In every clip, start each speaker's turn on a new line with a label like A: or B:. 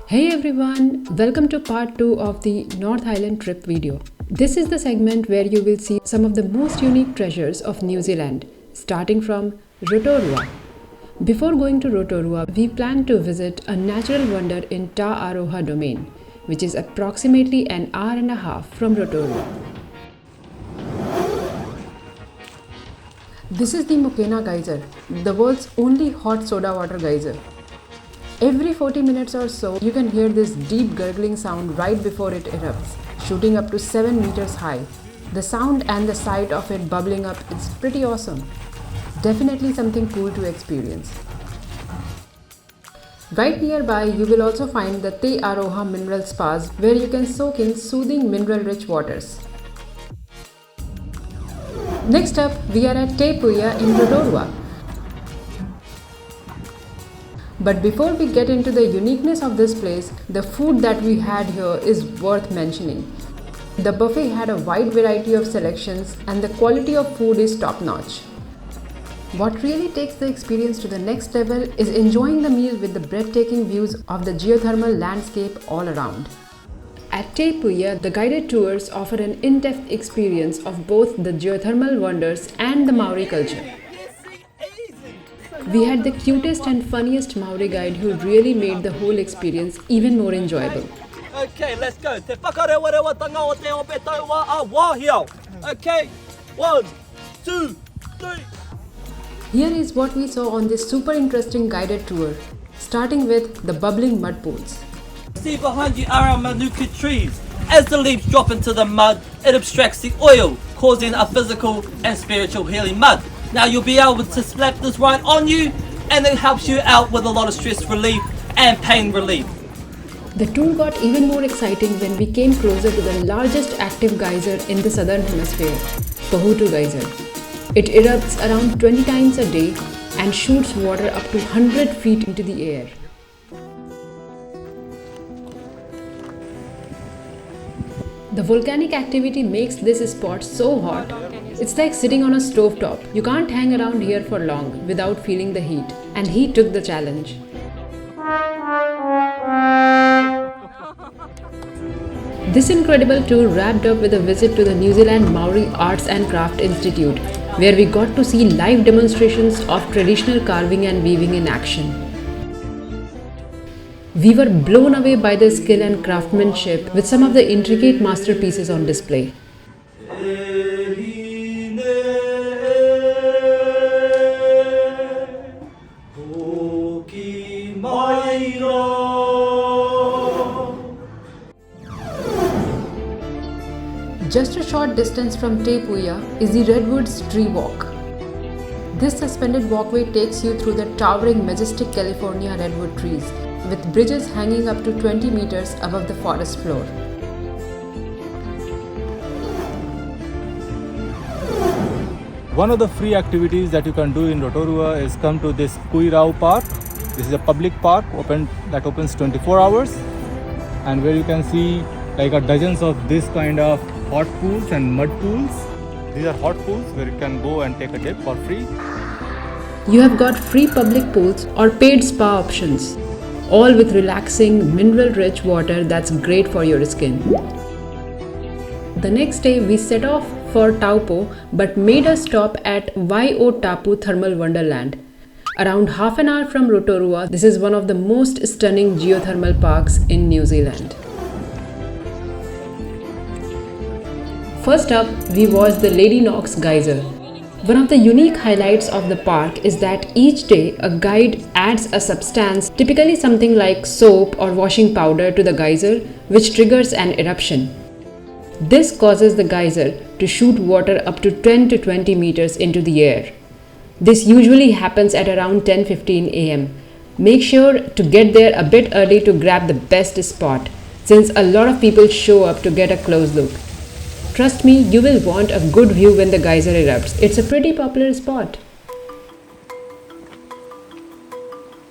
A: Hey everyone, welcome to part 2 of the North Island trip video. This is the segment where you will see some of the most unique treasures of New Zealand, starting from Rotorua. Before going to Rotorua, we plan to visit a natural wonder in Ta Aroha domain, which is approximately an hour and a half from Rotorua. This is the Mukena Geyser, the world's only hot soda water geyser. Every 40 minutes or so, you can hear this deep gurgling sound right before it erupts, shooting up to 7 meters high. The sound and the sight of it bubbling up is pretty awesome. Definitely something cool to experience. Right nearby, you will also find the Te Aroha mineral spas where you can soak in soothing mineral-rich waters. Next up, we are at Te Puia in Rotorua. But before we get into the uniqueness of this place, the food that we had here is worth mentioning. The buffet had a wide variety of selections and the quality of food is top-notch. What really takes the experience to the next level is enjoying the meal with the breathtaking views of the geothermal landscape all around. At Te Puia, the guided tours offer an in-depth experience of both the geothermal wonders and the Maori culture. We had the cutest and funniest Maori guide who really made the whole experience even more enjoyable.
B: Okay, let's go. Te whakarewa-rewa-tanga o te ope taua a wāhio. Okay, 1, 2, 3.
A: Here is what we saw on this super interesting guided tour, starting with the bubbling mud pools.
B: See behind you are our manuka trees. As the leaves drop into the mud, it abstracts the oil, causing a physical and spiritual healing mud. Now you'll be able to slap this right on you, and it helps you out with a lot of stress relief and pain relief.
A: The tour got even more exciting when we came closer to the largest active geyser in the southern hemisphere, Pōhutu Geyser. It erupts around 20 times a day and shoots water up to 100 feet into the air. The volcanic activity makes this spot so hot, it's like sitting on a stovetop. You can't hang around here for long without feeling the heat, and he took the challenge. This incredible tour wrapped up with a visit to the New Zealand Maori Arts and Craft Institute, where we got to see live demonstrations of traditional carving and weaving in action. We were blown away by the skill and craftsmanship with some of the intricate masterpieces on display. Just a short distance from Te Puia is the Redwoods Tree Walk. This suspended walkway takes you through the towering majestic California redwood trees, with bridges hanging up to 20 meters above the forest floor.
C: One of the free activities that you can do in Rotorua is come to this Kuirau Park. This is a public park that opens 24 hours, and where you can see like a dozens of this kind of hot pools and mud pools. These are hot pools where you can go and take a dip for free.
A: You have got free public pools or paid spa options, all with relaxing, mineral-rich water that's great for your skin. The next day we set off for Taupo but made a stop at Wai-O-Tapu Thermal Wonderland. Around half an hour from Rotorua, this is one of the most stunning geothermal parks in New Zealand. First up, we watched the Lady Knox Geyser. One of the unique highlights of the park is that each day a guide adds a substance, typically something like soap or washing powder, to the geyser, which triggers an eruption. This causes the geyser to shoot water up to 10 to 20 meters into the air. This usually happens at around 10:15 am. Make sure to get there a bit early to grab the best spot, since a lot of people show up to get a close look. Trust me, you will want a good view when the geyser erupts. It's a pretty popular spot.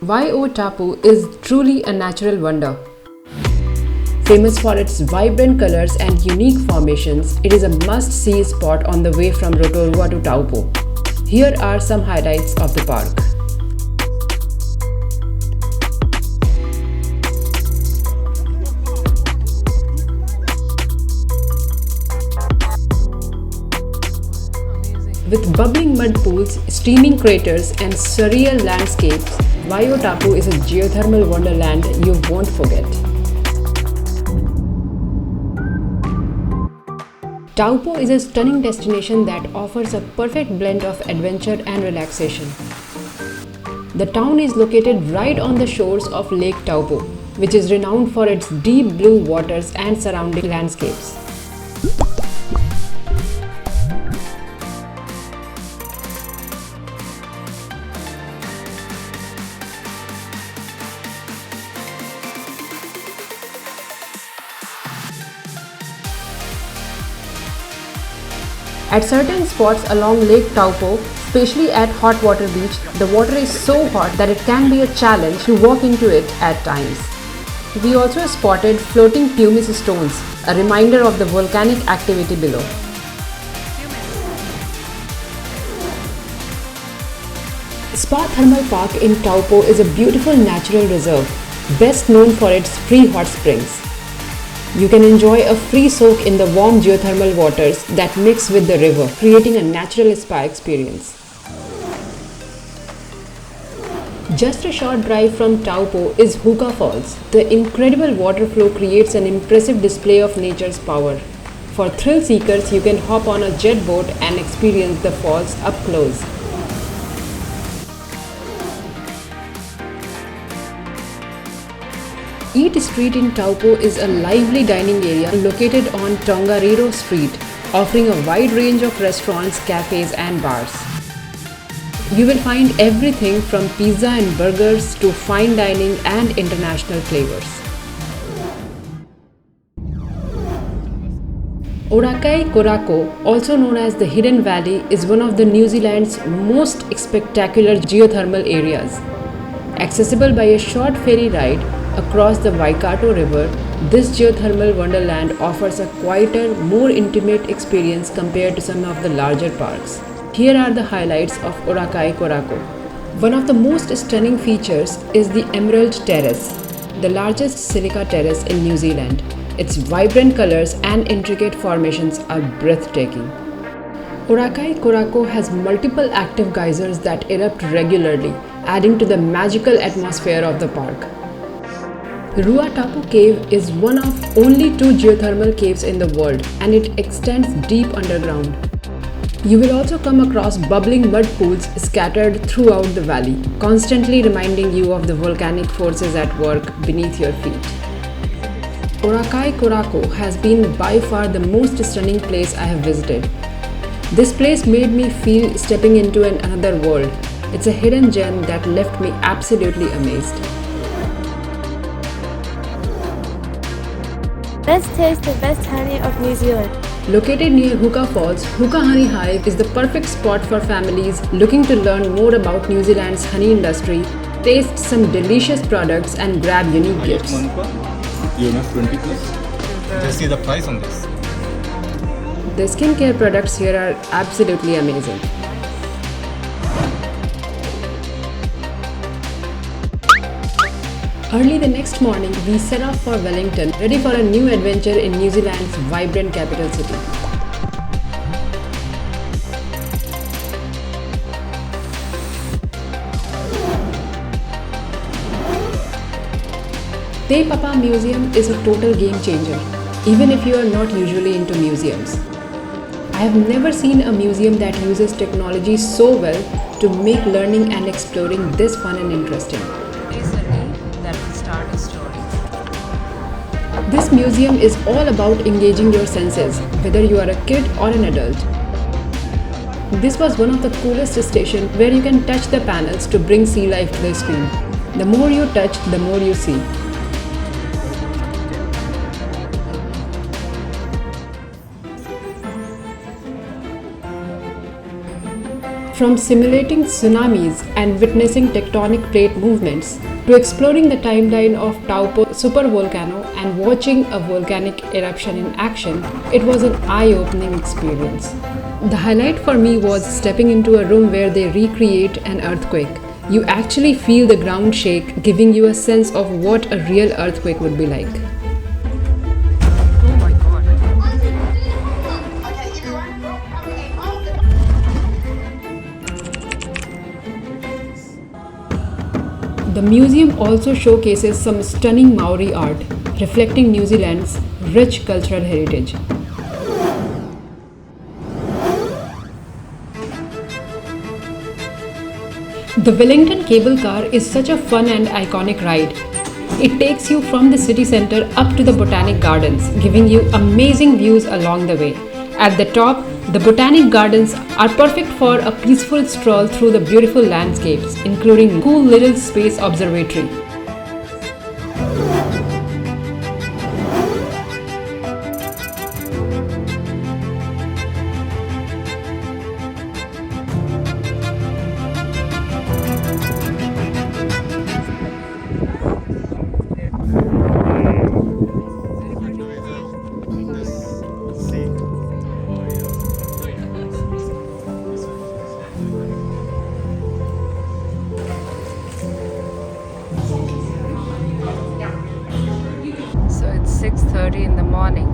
A: Wai-O-Tapu is truly a natural wonder. Famous for its vibrant colors and unique formations, it is a must-see spot on the way from Rotorua to Taupo. Here are some highlights of the park. With bubbling mud pools, steaming craters, and surreal landscapes, Wai-O-Tapu is a geothermal wonderland you won't forget. Taupo is a stunning destination that offers a perfect blend of adventure and relaxation. The town is located right on the shores of Lake Taupo, which is renowned for its deep blue waters and surrounding landscapes. At certain spots along Lake Taupo, especially at Hot Water Beach, the water is so hot that it can be a challenge to walk into it at times. We also spotted floating pumice stones, a reminder of the volcanic activity below. Spa Thermal Park in Taupo is a beautiful natural reserve, best known for its free hot springs. You can enjoy a free soak in the warm geothermal waters that mix with the river, creating a natural spa experience. Just a short drive from Taupo is Huka Falls. The incredible water flow creates an impressive display of nature's power. For thrill seekers, you can hop on a jet boat and experience the falls up close. Eat Street in Taupo is a lively dining area located on Tongariro Street, offering a wide range of restaurants, cafes and bars. You will find everything from pizza and burgers to fine dining and international flavors. Orakei Korako, also known as the Hidden Valley, is one of the New Zealand's most spectacular geothermal areas. Accessible by a short ferry ride across the Waikato River, this geothermal wonderland offers a quieter, more intimate experience compared to some of the larger parks. Here are the highlights of Orakei Korako. One of the most stunning features is the Emerald Terrace, the largest silica terrace in New Zealand. Its vibrant colors and intricate formations are breathtaking. Orakei Korako has multiple active geysers that erupt regularly, adding to the magical atmosphere of the park. Wai-O-Tapu Cave is one of only 2 geothermal caves in the world, and it extends deep underground. You will also come across bubbling mud pools scattered throughout the valley, constantly reminding you of the volcanic forces at work beneath your feet. Orakei Korako has been by far the most stunning place I have visited. This place made me feel stepping into another world. It's a hidden gem that left me absolutely amazed.
D: Let's taste the best honey of New Zealand.
A: Located near Huka Falls, Huka Honey Hive is the perfect spot for families looking to learn more about New Zealand's honey industry, taste some delicious products and grab unique gifts.
C: You know, 20 plus. Just see the price on this.
A: The skincare products here are absolutely amazing. Early the next morning, we set off for Wellington, ready for a new adventure in New Zealand's vibrant capital city. Te Puia Museum is a total game changer, even if you are not usually into museums. I have never seen a museum that uses technology so well to make learning and exploring this fun and interesting. This museum is all about engaging your senses, whether you are a kid or an adult. This was one of the coolest stations where you can touch the panels to bring sea life to the screen. The more you touch, the more you see. From simulating tsunamis and witnessing tectonic plate movements, to exploring the timeline of Taupo supervolcano and watching a volcanic eruption in action, it was an eye-opening experience. The highlight for me was stepping into a room where they recreate an earthquake. You actually feel the ground shake, giving you a sense of what a real earthquake would be like. The museum also showcases some stunning Maori art, reflecting New Zealand's rich cultural heritage. The Wellington cable car is such a fun and iconic ride. It takes you from the city centre up to the Botanic Gardens, giving you amazing views along the way. At the top, the Botanic Gardens are perfect for a peaceful stroll through the beautiful landscapes, including cool little space observatory. So it's 6:30 in the morning.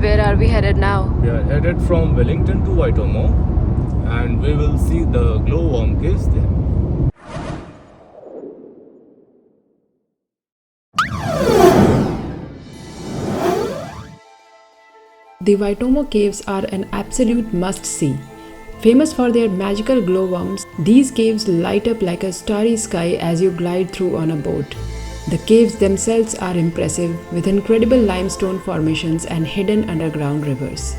A: Where are we headed now?
C: We are headed from Wellington to Waitomo, and we will see the glowworm caves there.
A: The Waitomo caves are an absolute must-see. Famous for their magical glowworms, these caves light up like a starry sky as you glide through on a boat. The caves themselves are impressive, with incredible limestone formations and hidden underground rivers.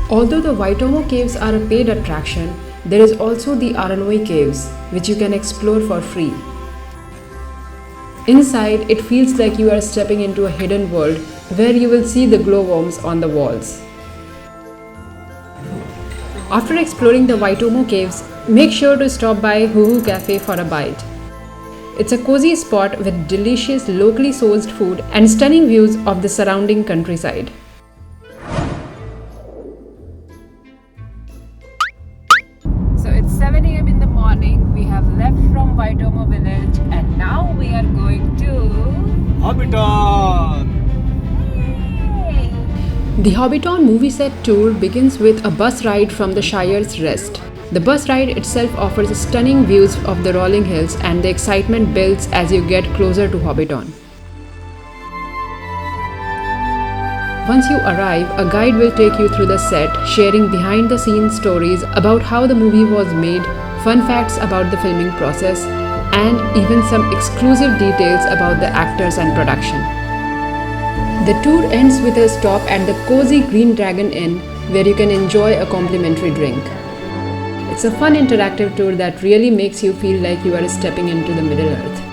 A: Although the Waitomo caves are a paid attraction, there is also the Aranui caves, which you can explore for free. Inside, it feels like you are stepping into a hidden world where you will see the glowworms on the walls. After exploring the Waitomo caves, make sure to stop by Huhu Cafe for a bite. It's a cozy spot with delicious locally sourced food and stunning views of the surrounding countryside. So it's 7 a.m. in the morning. We have left from Waitomo village and now we are going to
C: Hobbiton!
A: The Hobbiton movie set tour begins with a bus ride from the Shire's Rest. The bus ride itself offers stunning views of the rolling hills, and the excitement builds as you get closer to Hobbiton. Once you arrive, a guide will take you through the set, sharing behind-the-scenes stories about how the movie was made, fun facts about the filming process, and even some exclusive details about the actors and production. The tour ends with a stop at the cozy Green Dragon Inn, where you can enjoy a complimentary drink. It's a fun interactive tour that really makes you feel like you are stepping into the Middle Earth.